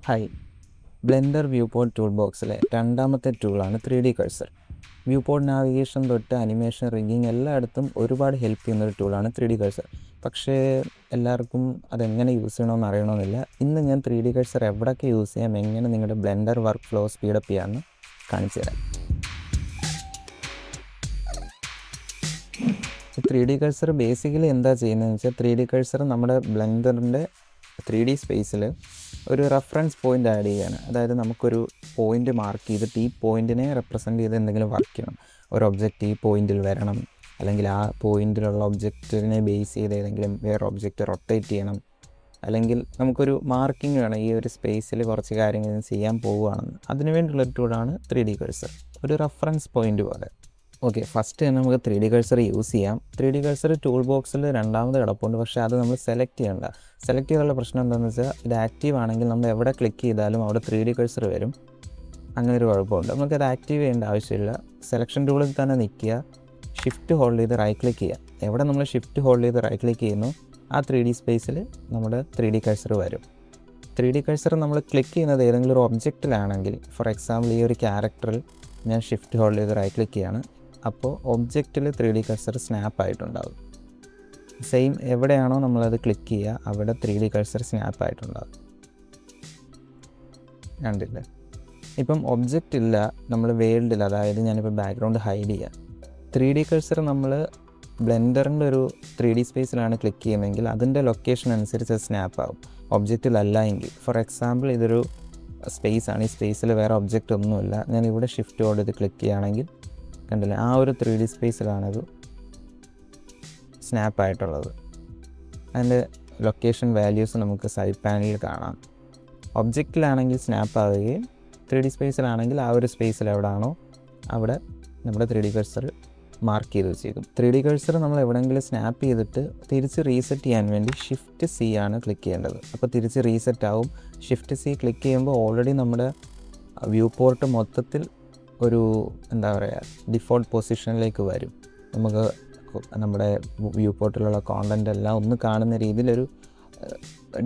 Hi, blender വ്യൂപോർട്ട് tool ബോക്സിലെ രണ്ടാമത്തെ ടൂളാണ് 3D കഴ്സർ. വ്യൂപോർട്ട് നാവിഗേഷൻ തൊട്ട് അനിമേഷൻ, റിഗ്ഗിങ് എല്ലായിടത്തും ഒരുപാട് ഹെൽപ്പ് ചെയ്യുന്നൊരു ടൂളാണ് 3D കഴ്സർ. പക്ഷേ എല്ലാവർക്കും അതെങ്ങനെ യൂസ് ചെയ്യണമെന്ന് അറിയണമെന്നില്ല. ഇന്ന് ഞാൻ 3D കഴ്സർ എവിടെയൊക്കെ യൂസ് ചെയ്യാം, എങ്ങനെ നിങ്ങളുടെ ബ്ലെൻഡർ വർക്ക് ഫ്ലോ സ്പീഡപ്പ് ചെയ്യാമെന്ന് കാണിച്ചു തരാം. 3D കഴ്സർ ബേസിക്കലി എന്താ ചെയ്യുന്നതെന്ന് വെച്ചാൽ, 3D കഴ്സർ നമ്മുടെ ബ്ലെൻഡറിൻ്റെ 3D സ്പേസിൽ ഒരു റെഫറൻസ് പോയിൻ്റ് ആഡ് ചെയ്യുകയാണ്. അതായത് നമുക്കൊരു പോയിൻ്റ് മാർക്ക് ചെയ്തിട്ട് ഈ പോയിൻറ്റിനെ റെപ്രസെൻറ്റ് ചെയ്ത് എന്തെങ്കിലും വർക്ക് ചെയ്യണം. ഒരു ഒബ്ജക്റ്റ് ഈ പോയിൻറ്റിൽ വരണം, അല്ലെങ്കിൽ ആ പോയിൻറ്റിലുള്ള ഒബ്ജക്റ്റിനെ ബേസ് ചെയ്ത് ഏതെങ്കിലും വേറെ ഒബ്ജക്റ്റ് റൊട്ടേറ്റ് ചെയ്യണം, അല്ലെങ്കിൽ നമുക്കൊരു മാർക്കിംഗ് വേണം ഈ ഒരു സ്പേസിൽ കുറച്ച് കാര്യങ്ങൾ ചെയ്യാൻ പോവുകയാണെന്ന്. അതിനു വേണ്ടിയുള്ളൊരു ടൂളാണ് 3D കഴ്സർ, ഒരു റെഫറൻസ് പോയിൻ്റ് പോലെ. ഓക്കെ, ഫസ്റ്റ് തന്നെ നമുക്ക് 3D കഴ്സർ യൂസ് ചെയ്യാം. 3D കഴ്സർ ടൂൾ ബോക്സിൽ രണ്ടാമത് കിടപ്പുണ്ട്, പക്ഷേ അത് നമ്മൾ സെലക്ട് ചെയ്യേണ്ട. സെലക്ട് ചെയ്തുള്ള പ്രശ്നം എന്താണെന്ന് വെച്ചാൽ, ഇത് ആക്റ്റീവ് ആണെങ്കിൽ നമ്മൾ എവിടെ ക്ലിക്ക് ചെയ്താലും അവിടെ 3D കഴ്സർ വരും. അങ്ങനെ ഒരു കുഴപ്പമുണ്ട്. നമുക്കത് ആക്റ്റീവ് ചെയ്യേണ്ട ആവശ്യമില്ല. സെലക്ഷൻ ടൂളിൽ തന്നെ നിൽക്കുക, ഷിഫ്റ്റ് ഹോൾഡ് ചെയ്ത് റൈറ്റ് ക്ലിക്ക് ചെയ്യുക. എവിടെ നമ്മൾ ഷിഫ്റ്റ് ഹോൾഡ് ചെയ്ത് റൈറ്റ് ക്ലിക്ക് ചെയ്യുന്നു, ആ 3D സ്പേസിൽ നമ്മുടെ 3D കഴ്സർ വരും. 3D കഴ്സർ നമ്മൾ ക്ലിക്ക് ചെയ്യുന്നത് ഏതെങ്കിലും ഒരു ഒബ്ജക്റ്റിലാണെങ്കിൽ, ഫോർ എക്സാമ്പിൾ ഈ ഒരു ക്യാരക്ടറിൽ ഞാൻ ഷിഫ്റ്റ് ഹോൾഡ് ചെയ്ത് റൈറ്റ് ക്ലിക്ക് ചെയ്യാണ്. അപ്പോൾ ഒബ്ജക്റ്റിൽ 3D കഴ്സർ സ്നാപ്പ് ആയിട്ടുണ്ടാകും. സെയിം എവിടെയാണോ നമ്മളത് ക്ലിക്ക് ചെയ്യുക അവിടെ 3D കഴ്സർ സ്നാപ്പ് ആയിട്ടുണ്ടാകും. കണ്ടില്ലേ? ഇപ്പം ഒബ്ജക്റ്റ് ഇല്ല, നമ്മൾ വേൾഡിൽ, അതായത് ഞാനിപ്പോൾ ബാക്ക്ഗ്രൗണ്ട് ഹൈഡ് ചെയ്യുക. 3D കഴ്സർ നമ്മൾ ബ്ലെൻഡറിൻ്റെ ഒരു 3D സ്പേസിലാണ് ക്ലിക്ക് ചെയ്യുന്നതെങ്കിൽ അതിൻ്റെ ലൊക്കേഷൻ അനുസരിച്ച് സ്നാപ്പ് ആകും. ഒബ്ജക്റ്റിലല്ല എങ്കിൽ, ഫോർ എക്സാമ്പിൾ ഇതൊരു സ്പേസാണ്, ഈ സ്പേസിൽ വേറെ ഒബ്ജക്റ്റ് ഒന്നുമില്ല. ഞാൻ ഇവിടെ ഷിഫ്റ്റ് ഹോൾഡ് ചെയ്ത് ക്ലിക്ക് ചെയ്യുകയാണെങ്കിൽ കണ്ടില്ലേ, ആ ഒരു 3D സ്പേസിലാണത് സ്നാപ്പ് ആയിട്ടുള്ളത്. അതിൻ്റെ ലൊക്കേഷൻ വാല്യൂസ് നമുക്ക് സൈഡ് പാനലിൽ കാണാം. ഒബ്ജക്റ്റിലാണെങ്കിൽ സ്നാപ്പ് ആവുകയും 3D സ്പേസിലാണെങ്കിൽ ആ ഒരു സ്പേസിൽ എവിടെയാണോ അവിടെ നമ്മുടെ 3D കഴ്സർ മാർക്ക് ചെയ്ത് വെച്ചേക്കും. 3D കഴ്സർ നമ്മൾ എവിടെയെങ്കിലും സ്നാപ്പ് ചെയ്തിട്ട് തിരിച്ച് റീസെറ്റ് ചെയ്യാൻ വേണ്ടി ഷിഫ്റ്റ് സി ആണ് ക്ലിക്ക് ചെയ്യേണ്ടത്. അപ്പോൾ തിരിച്ച് റീസെറ്റ് ആവും. ഷിഫ്റ്റ് സി ക്ലിക്ക് ചെയ്യുമ്പോൾ ഓൾറെഡി നമ്മുടെ വ്യൂ പോർട്ട് മൊത്തത്തിൽ ഒരു എന്താ പറയുക, ഡിഫോൾട്ട് പൊസിഷനിലേക്ക് വരും. നമുക്ക് നമ്മുടെ വ്യൂ പോർട്ടിലുള്ള കോണ്ടൻ്റ് എല്ലാം ഒന്ന് കാണുന്ന രീതിയിലൊരു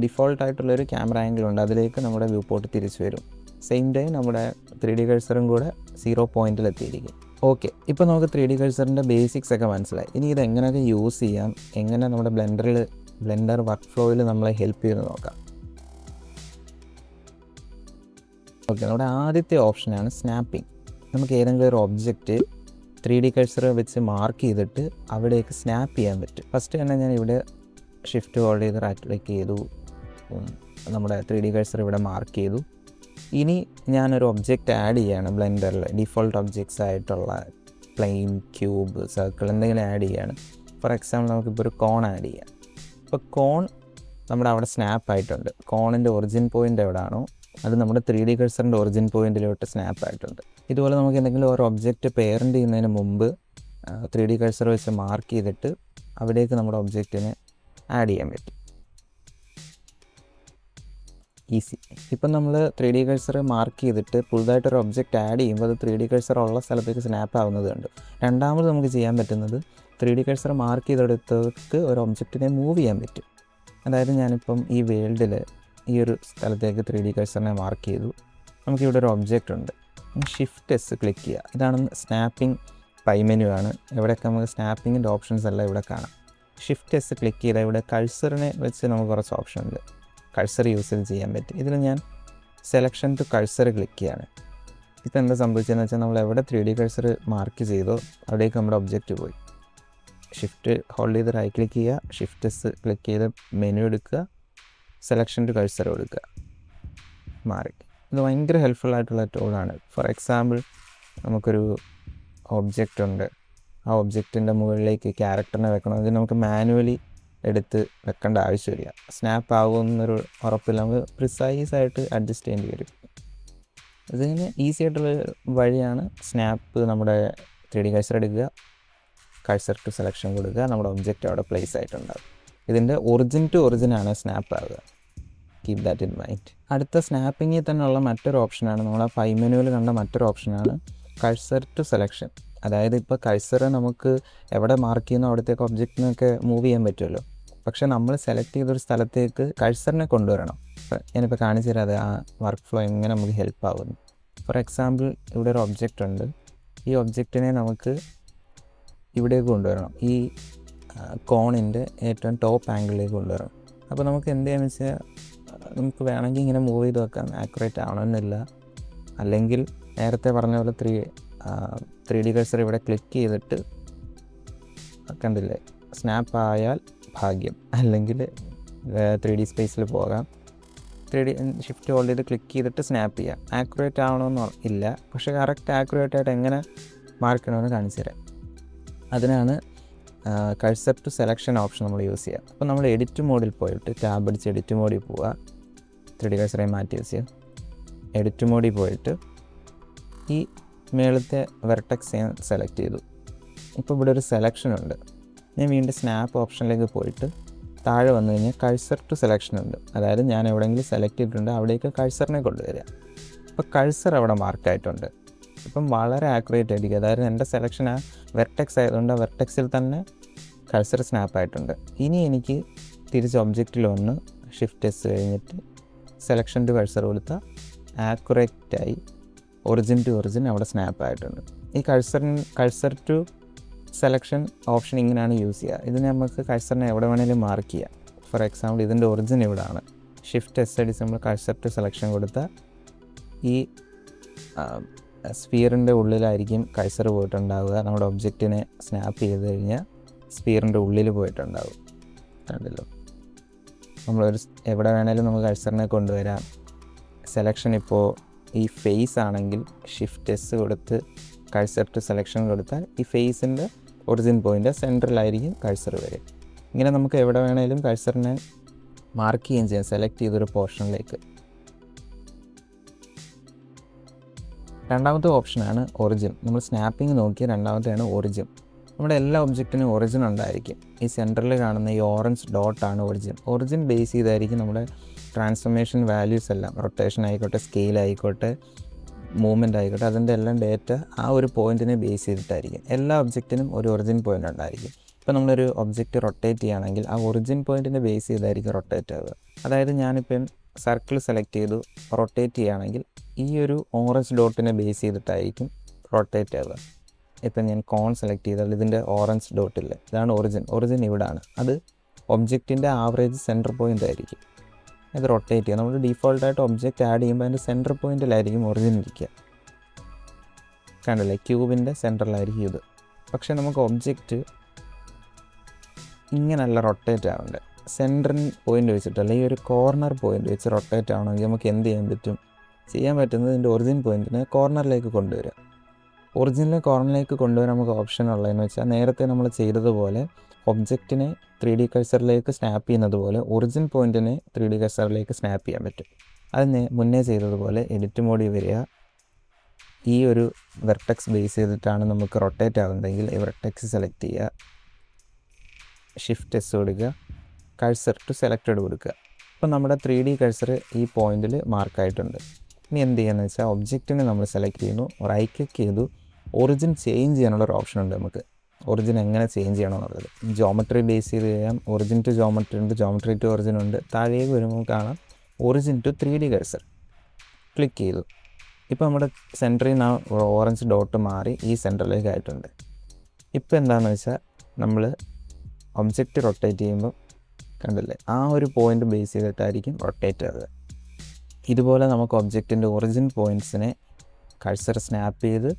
ഡിഫോൾട്ടായിട്ടുള്ളൊരു ക്യാമറ ആംഗിൾ ഉണ്ട്, അതിലേക്ക് നമ്മുടെ വ്യൂ പോർട്ട് തിരിച്ചു വരും. സെയിം ടൈം നമ്മുടെ 3D കഴ്സറും കൂടെ 0 പോയിൻറ്റിലെത്തിയിരിക്കും. ഓക്കെ, ഇപ്പോൾ നമുക്ക് 3D കഴ്സറിൻ്റെ ബേസിക്സ് ഒക്കെ മനസ്സിലായി. ഇനി ഇത് എങ്ങനെയൊക്കെ യൂസ് ചെയ്യാം, എങ്ങനെ നമ്മുടെ ബ്ലെൻഡർ വർക്ക് ഫ്ലോയിൽ നമ്മളെ ഹെൽപ്പ് ചെയ്ത് നോക്കാം. ഓക്കെ, നമ്മുടെ ആദ്യത്തെ ഓപ്ഷനാണ് സ്നാപ്പിംഗ്. നമുക്ക് ഏതെങ്കിലും ഒരു ഒബ്ജക്റ്റ് 3D കഴ്സർ വെച്ച് മാർക്ക് ചെയ്തിട്ട് അവിടേക്ക് സ്നാപ്പ് ചെയ്യാൻ പറ്റും. ഫസ്റ്റ് തന്നെ ഞാൻ ഇവിടെ ഷിഫ്റ്റ് ഹോൾഡ് ചെയ്ത് റൈറ്റ് ക്ലിക്ക് ചെയ്തു, നമ്മുടെ 3D കഴ്സർ ഇവിടെ മാർക്ക് ചെയ്തു. ഇനി ഞാനൊരു ഒബ്ജക്റ്റ് ആഡ് ചെയ്യുകയാണ് ബ്ലെൻഡറിൽ. ഡിഫോൾട്ട് ഒബ്ജക്ട്സ് ആയിട്ടുള്ള പ്ലെയിൻ, ക്യൂബ്, സർക്കിൾ എന്തെങ്കിലും ആഡ് ചെയ്യുകയാണ്. ഫോർ എക്സാമ്പിൾ നമുക്കിപ്പോൾ ഒരു കോൺ ആഡ് ചെയ്യാം. ഇപ്പോൾ കോൺ നമ്മുടെ അവിടെ സ്നാപ്പ് ആയിട്ടുണ്ട്. കോണിൻ്റെ ഒറിജിൻ പോയിൻ്റ് എവിടെയാണോ അത് നമ്മുടെ 3D കഴ്സറിൻ്റെ ഒറിജിൻ പോയിൻറ്റിലോട്ട് സ്നാപ്പ് ആയിട്ടുണ്ട്. ഇതുപോലെ നമുക്ക് എന്തെങ്കിലും ഒരു ഒബ്ജക്റ്റ് പേരൻ്റ് ചെയ്യുന്നതിന് മുമ്പ് 3D കഴ്സർ വെച്ച് മാർക്ക് ചെയ്തിട്ട് അവിടേക്ക് നമ്മുടെ ഒബ്ജക്റ്റിനെ ആഡ് ചെയ്യാൻ പറ്റും. ഈസി. ഇപ്പം നമ്മൾ 3D കഴ്സർ മാർക്ക് ചെയ്തിട്ട് പുതുതായിട്ടൊരു ഒബ്ജക്റ്റ് ആഡ് ചെയ്യുമ്പോൾ അത് 3D കഴ്സർ ഉള്ള സ്ഥലത്തേക്ക് സ്നാപ്പ് ആവുന്നത് കണ്ട്. രണ്ടാമത് നമുക്ക് ചെയ്യാൻ പറ്റുന്നത് 3D കഴ്സർ മാർക്ക് ചെയ്തെടുത്തേക്ക് ഒരു ഒബ്ജക്റ്റിനെ മൂവ് ചെയ്യാൻ പറ്റും. അതായത് ഞാനിപ്പം ഈ വേൾഡിൽ ഈ ഒരു സ്ഥലത്തേക്ക് 3D കഴ്സറിനെ മാർക്ക് ചെയ്തു. നമുക്കിവിടെ ഒരു ഒബ്ജക്റ്റ് ഉണ്ട്. ഷിഫ്റ്റ് എസ് ക്ലിക്ക് ചെയ്യുക. ഇതാണ് സ്നാപ്പിംഗ് പൈ മെനു ആണ്. ഇവിടെയൊക്കെ നമുക്ക് സ്നാപ്പിങ്ങിൻ്റെ ഓപ്ഷൻസ് എല്ലാം ഇവിടെ കാണാം. ഷിഫ്റ്റ് എസ് ക്ലിക്ക് ചെയ്താൽ ഇവിടെ കഴ്സറിനെ വെച്ച് നമുക്ക് കുറച്ച് ഓപ്ഷൻ ഉണ്ട്, കഴ്സർ യൂസ് ചെയ്യാൻ പറ്റും. ഇതിൽ ഞാൻ സെലക്ഷൻ ടു കഴ്സർ ക്ലിക്ക് ചെയ്യാണ്. ഇപ്പം എന്താ സംഭവിച്ചതെന്ന് വെച്ചാൽ, നമ്മൾ എവിടെ 3D കഴ്സർ മാർക്ക് ചെയ്തോ അവിടേക്ക് നമ്മുടെ ഒബ്ജക്റ്റ് പോയി. ഷിഫ്റ്റ് ഹോൾഡ് ചെയ്ത് റൈറ്റ് ക്ലിക്ക് ചെയ്യുക, ഷിഫ്റ്റ് എസ് ക്ലിക്ക് ചെയ്ത് മെനു എടുക്കുക, സെലക്ഷൻ ടു കഴ്സർ കൊടുക്കുക, മാറി. ഇത് ഭയങ്കര ഹെൽപ്ഫുൾ ആയിട്ടുള്ള ടൂളാണ്. ഫോർ എക്സാമ്പിൾ നമുക്കൊരു ഒബ്ജക്റ്റ് ഉണ്ട്, ആ ഒബ്ജക്റ്റിൻ്റെ മുകളിലേക്ക് ക്യാരക്ടറിനെ വെക്കണമെങ്കിൽ നമുക്ക് മാനുവലി എടുത്ത് വെക്കേണ്ട ആവശ്യമില്ല. സ്നാപ്പ് ആകുമെന്നൊരു ഉറപ്പില്ല, നമുക്ക് പ്രിസൈസായിട്ട് അഡ്ജസ്റ്റ് ചെയ്യേണ്ടി വരും. ഇതിന് ഈസി ആയിട്ടുള്ള വഴിയാണ് സ്നാപ്പ്. നമ്മുടെ 3D കഴ്സർ എടുക്കുക, കഴ്സർ ടു സെലക്ഷൻ കൊടുക്കുക, നമ്മുടെ ഒബ്ജക്റ്റ് അവിടെ പ്ലേസ് ആയിട്ടുണ്ടാകും. ഇതിൻ്റെ ഒറിജിൻ ടു ഒറിജിനാണ് സ്നാപ്പ് ആവുക. Keep that in mind. അടുത്ത സ്നാപ്പിങ്ങിൽ തന്നെയുള്ള മറ്റൊരു ഓപ്ഷനാണ്, നമ്മൾ ആ പൈ മെനുവിൽ കണ്ട മറ്റൊരു ഓപ്ഷനാണ് കഴ്സർ ടു സെലക്ഷൻ. അതായത് ഇപ്പോൾ കഴ്സർ നമുക്ക് എവിടെ മാർക്ക് ചെയ്യുന്നോ അവിടത്തേക്ക് ഒബ്ജക്റ്റിനൊക്കെ മൂവ് ചെയ്യാൻ പറ്റുമല്ലോ. പക്ഷേ നമ്മൾ സെലക്ട് ചെയ്തൊരു സ്ഥലത്തേക്ക് കഴ്സറിനെ കൊണ്ടുവരണം. ഞാനിപ്പോൾ കാണിച്ചു തരാം അത് ആ വർക്ക് ഫ്ലോ എങ്ങനെ നമുക്ക് ഹെൽപ്പ് ആകുന്നു. ഫോർ എക്സാമ്പിൾ ഇവിടെ ഒരു ഒബ്ജക്റ്റ് ഉണ്ട്. ഈ ഒബ്ജക്റ്റിനെ നമുക്ക് ഇവിടേക്ക് കൊണ്ടുവരണം, ഈ കോണിൻ്റെ ഏറ്റവും ടോപ്പ് ആംഗിളിലേക്ക് കൊണ്ടുവരണം. അപ്പോൾ നമുക്ക് എന്ത് ചെയ്യാന്ന് വെച്ചാൽ നമുക്ക് വേണമെങ്കിൽ ഇങ്ങനെ മൂവ് ചെയ്ത് വെക്കാം, ആക്യുറേറ്റ് ആവണമെന്നില്ല. അല്ലെങ്കിൽ നേരത്തെ പറഞ്ഞ പോലെ 3D കഴ്സർ ഇവിടെ ക്ലിക്ക് ചെയ്തിട്ട് കണ്ടില്ലേ, സ്നാപ്പ് ആയാൽ ഭാഗ്യം, അല്ലെങ്കിൽ 3D സ്പേസിൽ പോകാം. 3D ഷിഫ്റ്റ് ഹോൾഡ് ചെയ്ത് ക്ലിക്ക് ചെയ്തിട്ട് സ്നാപ്പ് ചെയ്യാം. ആക്യുറേറ്റ് ആവണമെന്ന് ഇല്ല, പക്ഷേ കറക്റ്റ് ആക്യുറേറ്റ് ആയിട്ട് എങ്ങനെ മാർക്ക് ചെയ്യണമെന്ന് കാണിച്ചു തരാം. അതിനാണ് കഴ്സർ ടു സെലക്ഷൻ ഓപ്ഷൻ നമ്മൾ യൂസ് ചെയ്യുക. അപ്പോൾ നമ്മൾ എഡിറ്റ് മോഡിൽ പോയിട്ട് ടാബ് അടിച്ച് എഡിറ്റ് മോഡിൽ പോവുക, 3D കഴ്സറെ മാറ്റി യൂസ് ചെയ്യുക. എഡിറ്റ് മോഡിൽ പോയിട്ട് ഈ മേളത്തെ വെർട്ടെക്സ് ഞാൻ സെലക്ട് ചെയ്തു. ഇപ്പോൾ ഇവിടെ ഒരു സെലക്ഷൻ ഉണ്ട്. ഞാൻ വീണ്ടും സ്നാപ്പ് ഓപ്ഷനിലേക്ക് പോയിട്ട് താഴെ വന്നു കഴിഞ്ഞാൽ കഴ്സർ ടു സെലക്ഷൻ ഉണ്ട്. അതായത് ഞാൻ എവിടെയെങ്കിലും സെലക്ട് ചെയ്തിട്ടുണ്ട് അവിടേക്ക് കഴ്സറിനെ കൊണ്ടുവരിക. അപ്പോൾ കഴ്സർ അവിടെ മാർക്കായിട്ടുണ്ട്. ഇപ്പം വളരെ ആക്യുറേറ്റ് ആയിരിക്കും. അതായത് എൻ്റെ സെലക്ഷൻ ആ വെർട്ടെക്സ് ആയതുകൊണ്ട് ആ വെർട്ടെക്സിൽ തന്നെ കഴ്സർ സ്നാപ്പ് ആയിട്ടുണ്ട്. ഇനി എനിക്ക് തിരിച്ച് ഒബ്ജക്റ്റിൽ വന്ന് ഷിഫ്റ്റ് എസ് കഴിഞ്ഞിട്ട് സെലക്ഷൻ ടു കഴ്സർ കൊടുത്താൽ ആക്യുറേറ്റായി ഒറിജിൻ ടു ഒറിജിൻ അവിടെ സ്നാപ്പ് ആയിട്ടുണ്ട്. ഈ കഴ്സർ ടു സെലക്ഷൻ ഓപ്ഷൻ ഇങ്ങനെയാണ് യൂസ് ചെയ്യുക. ഇതിന് നമുക്ക് കഴ്സറിനെ എവിടെ വേണമെങ്കിലും മാർക്ക് ചെയ്യാം. ഫോർ എക്സാമ്പിൾ ഇതിൻ്റെ ഒറിജിൻ ഇവിടെയാണ്. ഷിഫ്റ്റ് എസ് അടിച്ച് നമ്മൾ കഴ്സർ ടു സെലക്ഷൻ കൊടുത്താൽ ഈ സ്ഫിയറിൻ്റെ ഉള്ളിലായിരിക്കും കഴ്സർ പോയിട്ടുണ്ടാവുക. നമ്മുടെ ഒബ്ജക്റ്റിനെ സ്നാപ്പ് ചെയ്ത് കഴിഞ്ഞാൽ സ്ഫിയറിൻ്റെ ഉള്ളിൽ പോയിട്ടുണ്ടാവും. കണ്ടല്ലോ, നമ്മളൊരു എവിടെ വേണേലും നമുക്ക് കഴ്സറിനെ കൊണ്ടുവരാം. സെലക്ഷൻ ഇപ്പോൾ ഈ ഫേസ് ആണെങ്കിൽ ഷിഫ്റ്റ് എസ് കൊടുത്ത് കഴ്സർ ടു സെലക്ഷൻ കൊടുത്താൽ ഈ ഫേസിൻ്റെ ഒറിജിൻ പോയിൻ്റ് സെൻറ്ററിലായിരിക്കും കഴ്സർ വരിക. ഇങ്ങനെ നമുക്ക് എവിടെ വേണേലും കഴ്സറിനെ മാർക്ക് ചെയ്യുകയും ചെയ്യാം സെലക്ട് ചെയ്തൊരു പോർഷനിലേക്ക്. രണ്ടാമത്തെ ഓപ്ഷനാണ് ഒറിജിൻ. നമ്മൾ സ്നാപ്പിംഗ് നോക്കിയ രണ്ടാമത്തെയാണ് ഒറിജിൻ. നമ്മുടെ എല്ലാ ഒബ്ജക്റ്റിനും ഒറിജിൻ ഉണ്ടായിരിക്കും. ഈ സെൻറ്ററിൽ കാണുന്ന ഈ ഓറഞ്ച് ഡോട്ടാണ് ഒറിജിൻ. ഒറിജിൻ ബേസ് ചെയ്തായിരിക്കും നമ്മുടെ ട്രാൻസ്ഫോർമേഷൻ വാല്യൂസ് എല്ലാം, റൊട്ടേഷൻ ആയിക്കോട്ടെ, സ്കെയിൽ ആയിക്കോട്ടെ, മൂവ്മെൻ്റ് ആയിക്കോട്ടെ, അതിൻ്റെ എല്ലാം ഡേറ്റ ആ ഒരു പോയിൻറ്റിനെ ബേസ് ചെയ്തിട്ടായിരിക്കും. എല്ലാ ഒബ്ജക്റ്റിനും ഒരു ഒറിജിൻ പോയിൻ്റ് ഉണ്ടായിരിക്കും. ഇപ്പോൾ നമ്മളൊരു ഒബ്ജക്റ്റ് റൊട്ടേറ്റ് ചെയ്യുകയാണെങ്കിൽ ആ ഒറിജിൻ പോയിൻറ്റിനെ ബേസ് ചെയ്തായിരിക്കും റൊട്ടേറ്റ് ആവുക. അതായത് ഞാനിപ്പം സർക്കിൾ സെലക്ട് ചെയ്തു റൊട്ടേറ്റ് ചെയ്യുകയാണെങ്കിൽ ഈ ഒരു ഓറഞ്ച് ഡോട്ടിനെ ബേസ് ചെയ്തിട്ടായിരിക്കും റൊട്ടേറ്റ് ആവുക. ഇപ്പം ഞാൻ കോൺ സെലക്ട് ചെയ്താൽ ഇതിൻ്റെ ഓറഞ്ച് ഡോട്ടില്ല, ഇതാണ് ഒറിജിൻ ഇവിടാണ്. അത് ഒബ്ജക്റ്റിൻ്റെ ആവറേജ് സെൻറ്റർ പോയിൻ്റ് ആയിരിക്കും. ഇത് റൊട്ടേറ്റ് ചെയ്യുക. നമ്മൾ ഡീഫോൾട്ടായിട്ട് ഒബ്ജക്റ്റ് ആഡ് ചെയ്യുമ്പോൾ അതിൻ്റെ സെൻറ്റർ പോയിൻറ്റിലായിരിക്കും ഒറിജിൻ ഇരിക്കുക. കണ്ടില്ലേ, ക്യൂബിൻ്റെ സെൻറ്ററിലായിരിക്കും ഇത്. പക്ഷേ നമുക്ക് ഒബ്ജക്റ്റ് ഇങ്ങനെയല്ല റൊട്ടേറ്റ് ആവേണ്ടത്. സെൻറ്റർ പോയിൻ്റ് വെച്ചിട്ട് അല്ലെങ്കിൽ ഒരു കോർണർ പോയിൻ്റ് വെച്ച് റൊട്ടേറ്റ് ആവണമെങ്കിൽ നമുക്ക് എന്ത് ചെയ്യാൻ പറ്റും? ചെയ്യാൻ പറ്റുന്നത് ഇതിൻ്റെ ഒറിജിൻ പോയിൻറ്റിനെ കോർണറിലേക്ക് കൊണ്ടുവരിക. ഒറിജിനൽ കോർണറിലേക്ക് കൊണ്ടുവരാൻ നമുക്ക് ഓപ്ഷൻ ഉള്ളതെന്ന് വെച്ചാൽ നേരത്തെ നമ്മൾ ചെയ്തതുപോലെ ഒബ്ജക്റ്റിനെ 3D കഴ്സറിലേക്ക് സ്നാപ്പ് ചെയ്യുന്നത് പോലെ ഒറിജിൻ പോയിൻറ്റിനെ 3D കഴ്സറിലേക്ക് സ്നാപ്പ് ചെയ്യാൻ പറ്റും. അത് മുന്നേ ചെയ്തതുപോലെ എഡിറ്റ് മോഡിൽ വരിക. ഈ ഒരു വെർട്ടെക്സ് ബേസ് ചെയ്തിട്ടാണ് നമുക്ക് റൊട്ടേറ്റ് ആകുന്നതെങ്കിൽ ഈ വെർട്ടെക്സ് സെലക്ട് ചെയ്യുക, ഷിഫ്റ്റ് എസ് കൊടുക്കുക, കഴ്സർ ടു സെലക്റ്റഡ് കൊടുക്കുക. അപ്പോൾ നമ്മുടെ 3D കഴ്സർ ഈ പോയിൻറ്റിൽ മാർക്കായിട്ടുണ്ട്. ഇനി എന്ത് ചെയ്യുകയെന്ന് വെച്ചാൽ ഒബ്ജക്റ്റിനെ നമ്മൾ സെലക്ട് ചെയ്യുന്നു, റൈറ്റ് ക്ലിക്ക് ചെയ്തു, ഒറിജിൻ ചേഞ്ച് ചെയ്യാനുള്ളൊരു ഓപ്ഷൻ ഉണ്ട്. നമുക്ക് ഒറിജിൻ എങ്ങനെ ചേഞ്ച് ചെയ്യണമെന്നുള്ളത് ജോമെട്രി ബേസ് ചെയ്ത് ചെയ്യാം. ഒറിജിൻ ടു ജോമെട്രി ഉണ്ട്, ജോമെട്രി ടു ഒറിജിൻ ഉണ്ട്. താഴേക്ക് വരുമ്പോൾ കാണാം origin to 3D cursor. Click ചെയ്തു. ഇപ്പോൾ നമ്മുടെ സെൻറ്ററിൽ നിന്ന് ഓറഞ്ച് ഡോട്ട് മാറി ഈ സെൻറ്ററിലേക്ക് ആയിട്ടുണ്ട്. ഇപ്പോൾ എന്താണെന്ന് വെച്ചാൽ നമ്മൾ ഒബ്ജക്റ്റ് റൊട്ടേറ്റ് ചെയ്യുമ്പോൾ കണ്ടില്ലേ, ആ ഒരു പോയിൻ്റ് ബേസ് ചെയ്തിട്ടായിരിക്കും റൊട്ടേറ്റ് ആവുക. ഇതുപോലെ നമുക്ക് ഒബ്ജക്റ്റിൻ്റെ ഒറിജിൻ പോയിൻറ്റ്സിനെ കഴ്സർ സ്നാപ്പ് ചെയ്ത്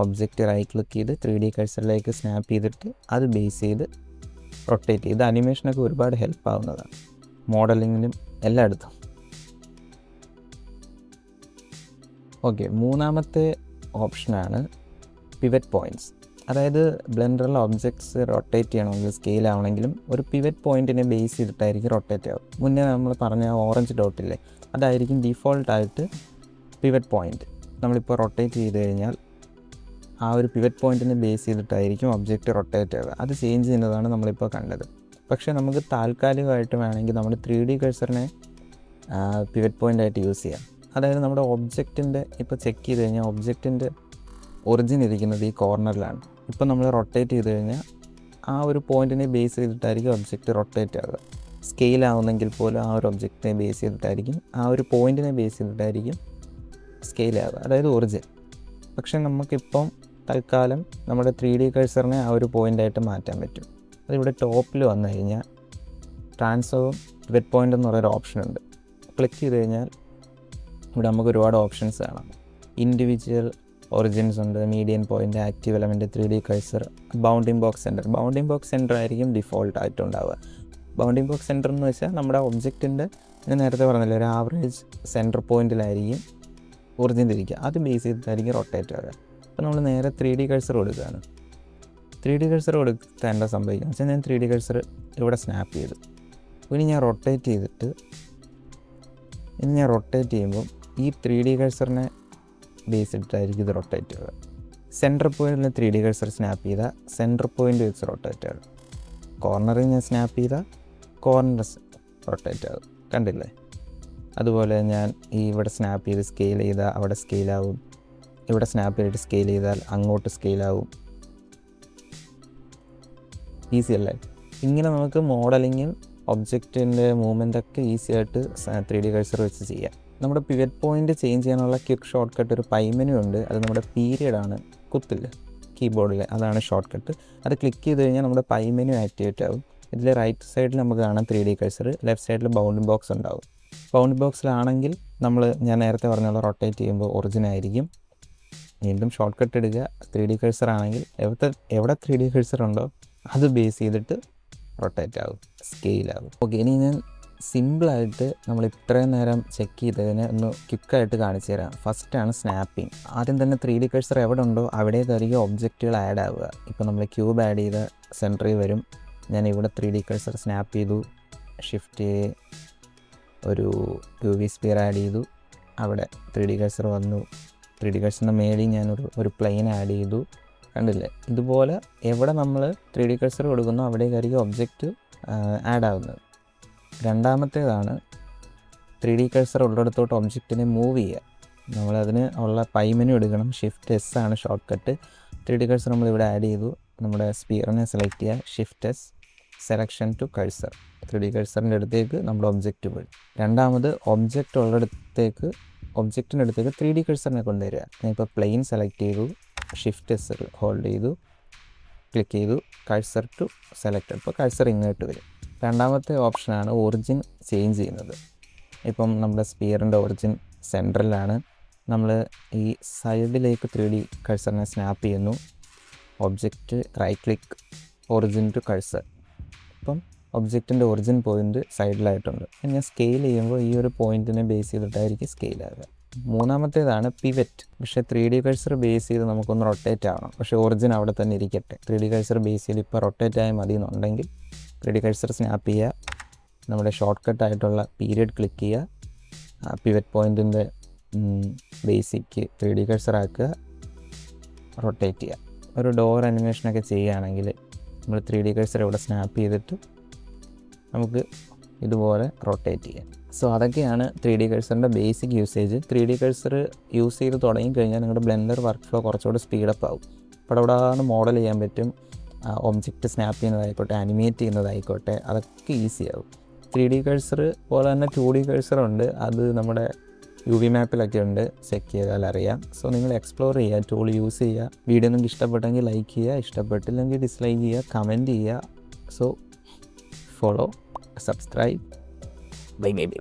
ഒബ്ജക്റ്റ് റൈറ്റ് ക്ലിക്ക് ചെയ്ത് 3D കഴ്സറിലേക്ക് സ്നാപ്പ് ചെയ്തിട്ട് അത് ബേസ് ചെയ്ത് റൊട്ടേറ്റ് ചെയ്ത് അനിമേഷനൊക്കെ ഒരുപാട് ഹെൽപ്പ് ആവുന്നതാണ്, മോഡലിങ്ങിനും എല്ലായിടത്തും. ഓക്കെ, മൂന്നാമത്തെ ഓപ്ഷനാണ് പിവറ്റ് പോയിൻറ്റ്സ്. അതായത് ബ്ലെൻഡറിലെ ഒബ്ജക്ട്സ് റൊട്ടേറ്റ് ചെയ്യണമെങ്കിൽ സ്കെയിൽ ആവണമെങ്കിലും ഒരു പിവറ്റ് പോയിൻറ്റിനെ ബേസ് ചെയ്തിട്ടായിരിക്കും റൊട്ടേറ്റ് ആവും. മുന്നേ നമ്മൾ പറഞ്ഞ ഓറഞ്ച് ഡോട്ടില്ലേ, അതായിരിക്കും ഡിഫോൾട്ടായിട്ട് പിവറ്റ് പോയിൻറ്റ്. നമ്മളിപ്പോൾ റൊട്ടേറ്റ് ചെയ്ത് കഴിഞ്ഞാൽ ആ ഒരു പിവറ്റ് പോയിൻറ്റിനെ ബേസ് ചെയ്തിട്ടായിരിക്കും ഒബ്ജക്റ്റ് റൊട്ടേറ്റ് ആവുക. അത് ചേഞ്ച് ചെയ്യുന്നതാണ് നമ്മളിപ്പോൾ കണ്ടത്. പക്ഷേ നമുക്ക് താൽക്കാലികമായിട്ട് വേണമെങ്കിൽ നമ്മൾ 3D കഴ്സറിനെ പിവറ്റ് പോയിൻ്റായിട്ട് യൂസ് ചെയ്യാം. അതായത് നമ്മുടെ ഒബ്ജക്റ്റിൻ്റെ ഇപ്പോൾ ചെക്ക് ചെയ്ത് കഴിഞ്ഞാൽ ഒബ്ജക്റ്റിൻ്റെ ഒറിജിൻ ഇരിക്കുന്നത് ഈ കോർണറിലാണ്. ഇപ്പോൾ നമ്മൾ റൊട്ടേറ്റ് ചെയ്ത് കഴിഞ്ഞാൽ ആ ഒരു പോയിൻറ്റിനെ ബേസ് ചെയ്തിട്ടായിരിക്കും ഒബ്ജക്റ്റ് റൊട്ടേറ്റ് ആവുക. സ്കെയിലാവുന്നെങ്കിൽ പോലും ആ ഒരു ഒബ്ജക്റ്റിനെ ബേസ് ചെയ്തിട്ടായിരിക്കും, ആ ഒരു പോയിൻറ്റിനെ ബേസ് ചെയ്തിട്ടായിരിക്കും സ്കെയിലാവുക, അതായത് ഒറിജിൻ. പക്ഷേ നമുക്കിപ്പം തൽക്കാലം നമ്മുടെ 3D കഴ്സറിനെ ആ ഒരു പോയിൻ്റായിട്ട് മാറ്റാൻ പറ്റും. അതിവിടെ ടോപ്പിൽ വന്നു കഴിഞ്ഞാൽ ട്രാൻസ്ഫോം പിവറ്റ് പോയിൻ്റ് എന്ന് പറയുന്നൊരു ഓപ്ഷൻ ഉണ്ട്. ക്ലിക്ക് ചെയ്ത് കഴിഞ്ഞാൽ ഇവിടെ നമുക്ക് ഒരുപാട് ഓപ്ഷൻസ് കാണാം. ഇൻഡിവിജ്വൽ ഒറിജിൻസ് ഉണ്ട്, median point, active element, 3D cursor, bounding box centre. Bounding box centre ആയിരിക്കും ഡിഫോൾട്ട് ആയിട്ടുണ്ടാവുക. ബൗണ്ടിങ് ബോക്സ് സെൻറ്റർ എന്ന് വെച്ചാൽ നമ്മുടെ ഒബ്ജക്റ്റിൻ്റെ, ഞാൻ നേരത്തെ പറഞ്ഞില്ലേ, ഒരു ആവറേജ് സെൻറ്റർ പോയിൻറ്റിലായിരിക്കും ഒറിജിൻ തിരിക്കുക. അത് ബേസ് ചെയ്തിട്ടായിരിക്കും റൊട്ടേറ്റ് ആവുക. അപ്പോൾ നമ്മൾ നേരെ 3D കഴ്സർ കൊടുക്കുകയാണ്. 3D കഴ്സർ കൊടുത്താൽ എന്താ സംഭവിക്കുക വെച്ചാൽ, ഞാൻ 3D കഴ്സർ ഇവിടെ സ്നാപ്പ് ചെയ്തു. ഇനി ഞാൻ റൊട്ടേറ്റ് ചെയ്യുമ്പോൾ ഈ 3D കഴ്സറിനെ ബേസ് ചെയ്തിട്ടായിരിക്കും ഇത് റൊട്ടേറ്റ് ചെയ്യുക. സെൻറ്റർ പോയിൻറ്റിൽ 3D കഴ്സർ സ്നാപ്പ് ചെയ്താൽ സെൻറ്റർ പോയിൻ്റ് വെച്ച് റൊട്ടേറ്റ് ആകും. കോർണറിൽ ഞാൻ സ്നാപ്പ് ചെയ്താൽ കോർണർ റൊട്ടേറ്റ് ആകും. കണ്ടില്ലേ? അതുപോലെ ഞാൻ ഇവിടെ സ്നാപ്പ് ചെയ്ത് സ്കെയിൽ ചെയ്താൽ അവിടെ സ്കെയിലാവും, ഇവിടെ സ്നാപ്പ് ചെയ്തിട്ട് സ്കെയിൽ ചെയ്താൽ അങ്ങോട്ട് സ്കെയിലാവും. ഈസി അല്ലേ? ഇങ്ങനെ നമുക്ക് മോഡലിങ്ങും ഒബ്ജക്റ്റിൻ്റെ മൂവ്മെൻറ്റൊക്കെ ഈസി ആയിട്ട് 3D കഴ്സർ വെച്ച് ചെയ്യാം. നമ്മുടെ പിവറ്റ് പോയിൻ്റ് ചേഞ്ച് ചെയ്യാനുള്ള ക്വിക്ക് ഷോർട്ട് കട്ട് ഒരു പൈ മെനു ഉണ്ട്. അത് നമ്മുടെ പീരിയഡാണ്, കുത്തില്ല കീബോർഡിൽ, അതാണ് ഷോർട്ട് കട്ട്. അത് ക്ലിക്ക് ചെയ്ത് കഴിഞ്ഞാൽ നമ്മുടെ പൈ മെനു ആക്ടിവേറ്റ് ആവും. ഇതിൽ റൈറ്റ് സൈഡിൽ നമുക്ക് കാണാം 3D കഴ്സർ, ലെഫ്റ്റ് സൈഡിൽ ബൗണ്ടിങ് ബോക്സ് ഉണ്ടാവും. ബൗണ്ടിങ് ബോക്സിലാണെങ്കിൽ ഞാൻ നേരത്തെ പറഞ്ഞ റൊട്ടേറ്റ് ചെയ്യുമ്പോൾ ഒറിജിൻ ആയിരിക്കും. വീണ്ടും ഷോർട്ട് കട്ട് എടുക്കുക. 3D കഴ്സർ ആണെങ്കിൽ എവിടെ 3D കഴ്സർ ഉണ്ടോ അത് ബേസ് ചെയ്തിട്ട് റൊട്ടേറ്റ് ആകും, സ്കെയിലാകും. ഓക്കെ, ഇനി ഞാൻ സിമ്പിളായിട്ട് നമ്മൾ ഇത്രയും നേരം ചെക്ക് ചെയ്തതിന് ഒന്ന് ക്വിക്കായിട്ട് കാണിച്ചു തരാം. ഫസ്റ്റാണ് സ്നാപ്പിങ്. ആദ്യം തന്നെ 3D കഴ്സർ എവിടെ ഉണ്ടോ അവിടേക്കായിരിക്കും ഒബ്ജക്റ്റുകൾ ആഡ് ആവുക. ഇപ്പോൾ നമ്മൾ ക്യൂബ് ആഡ് ചെയ്ത സെൻറ്ററിൽ വരും. ഞാൻ ഇവിടെ 3D കഴ്സർ സ്നാപ്പ് ചെയ്തു, ഷിഫ്റ്റ് ഒരു UV സ്പിയർ ആഡ് ചെയ്തു, അവിടെ 3D കഴ്സർ വന്നു. 3D കഴ്സറിൻ്റെ മേളിൽ ഞാൻ ഒരു പ്ലെയിൻ ആഡ് ചെയ്തു. കണ്ടില്ലേ? ഇതുപോലെ എവിടെ നമ്മൾ 3D കഴ്സർ കൊടുക്കുന്നോ അവിടേക്കായിരിക്കും ഒബ്ജക്റ്റ് ആഡ് ആവുന്നത്. രണ്ടാമത്തേതാണ് 3D കഴ്സർ ഉള്ളിടത്തോട്ട് ഒബ്ജക്റ്റിനെ മൂവ് ചെയ്യുക. നമ്മളതിന് ഉള്ള പൈ മെനു എടുക്കണം. ഷിഫ്റ്റ് S ആണ് ഷോർട്ട് കട്ട്. 3D കഴ്സർ നമ്മളിവിടെ ആഡ് ചെയ്തു. നമ്മുടെ സ്പിയറിനെ സെലക്ട് ചെയ്യുക, shift S, selection to cursor. 3D കഴ്സറിൻ്റെ അടുത്തേക്ക് നമ്മുടെ ഒബ്ജക്റ്റ് പോയി. രണ്ടാമത് ഒബ്ജക്റ്റിൻ്റെ അടുത്തേക്ക് 3D കഴ്സറിനെ കൊണ്ടുവരിക. ഞാനിപ്പോൾ പ്ലെയിൻ സെലക്ട് ചെയ്തു, ഷിഫ്റ്റ് S ഹോൾഡ് ചെയ്തു, ക്ലിക്ക് ചെയ്തു, കഴ്സർ ടു സെലക്റ്റഡ്. ഇപ്പോൾ കഴ്സർ ഇങ്ങോട്ട് വരും. രണ്ടാമത്തെ ഓപ്ഷനാണ് ഒറിജിൻ ചേഞ്ച് ചെയ്യുന്നത്. ഇപ്പം നമ്മുടെ സ്പിയറിൻ്റെ ഒറിജിൻ സെൻട്രലാണ്. നമ്മൾ ഈ സൈഡിലേക്ക് 3D കഴ്സറിനെ സ്നാപ്പ് ചെയ്യുന്നു. Object right click, origin to cursor. ഇപ്പം ഒബ്ജക്റ്റിൻ്റെ ഒറിജിൻ പോയിൻ്റ് സൈഡിലായിട്ടുണ്ട്. ഞാൻ സ്കെയിൽ ചെയ്യുമ്പോൾ ഈ ഒരു പോയിൻറ്റിനെ ബേസ് ചെയ്തിട്ടായിരിക്കും സ്കെയിലാവുക. മൂന്നാമത്തേതാണ് പിവറ്റ്. പക്ഷേ 3D കഴ്സർ ബേസ് ചെയ്ത് നമുക്കൊന്ന് റൊട്ടേറ്റ് ആവണം. പക്ഷേ ഒറിജിൻ അവിടെ തന്നെ ഇരിക്കട്ടെ. 3D കഴ്സർ ബേസ് ചെയ്ത് ഇപ്പോൾ റൊട്ടേറ്റ് ആയാൽ മതി എന്നുണ്ടെങ്കിൽ 3D കഴ്സർ സ്നാപ്പ് ചെയ്യുക, നമ്മുടെ ഷോർട്ട് കട്ടായിട്ടുള്ള പീരിയഡ് ക്ലിക്ക് ചെയ്യുക, പിവറ്റ് പോയിൻറ്റിൻ്റെ ബേസിക്ക് 3D കഴ്സർ ആക്കുക, റൊട്ടേറ്റ് ചെയ്യുക. ഒരു ഡോർ അനിമേഷനൊക്കെ ചെയ്യുകയാണെങ്കിൽ നമ്മൾ 3D കഴ്സർ ഇവിടെ സ്നാപ്പ് ചെയ്തിട്ട് നമുക്ക് ഇതുപോലെ റൊട്ടേറ്റ് ചെയ്യാം. സോ അതൊക്കെയാണ് 3D കഴ്സറിൻ്റെ basic usage. 3D cursor use ചെയ്ത് തുടങ്ങിക്കഴിഞ്ഞാൽ നിങ്ങളുടെ ബ്ലെൻഡർ വർക്ക് ഫ്ലോ കുറച്ചുകൂടി സ്പീഡപ്പ് ആവും. അപ്പോൾ അവിടെ മോഡൽ ചെയ്യാൻ പറ്റും. ഒബ്ജക്റ്റ് സ്നാപ്പ് ചെയ്യുന്നതായിക്കോട്ടെ, ആനിമേറ്റ് ചെയ്യുന്നതായിക്കോട്ടെ, അതൊക്കെ ഈസി ആവും. 3D കഴ്സർ പോലെ തന്നെ 2D കഴ്സറുണ്ട്. അത് നമ്മുടെ UV മാപ്പിലൊക്കെ ഉണ്ട്, ചെക്ക് ചെയ്താൽ അറിയാം. സോ നിങ്ങൾ എക്സ്പ്ലോർ ചെയ്യുക, ടൂൾ യൂസ് ചെയ്യുക. വീഡിയോ നിങ്ങൾക്ക് ഇഷ്ടപ്പെട്ടെങ്കിൽ ലൈക്ക് ചെയ്യുക, ഇഷ്ടപ്പെട്ടില്ലെങ്കിൽ ഡിസ്ലൈക്ക് ചെയ്യുക, കമൻറ്റ് ചെയ്യുക. So follow, subscribe. Bye bye bye.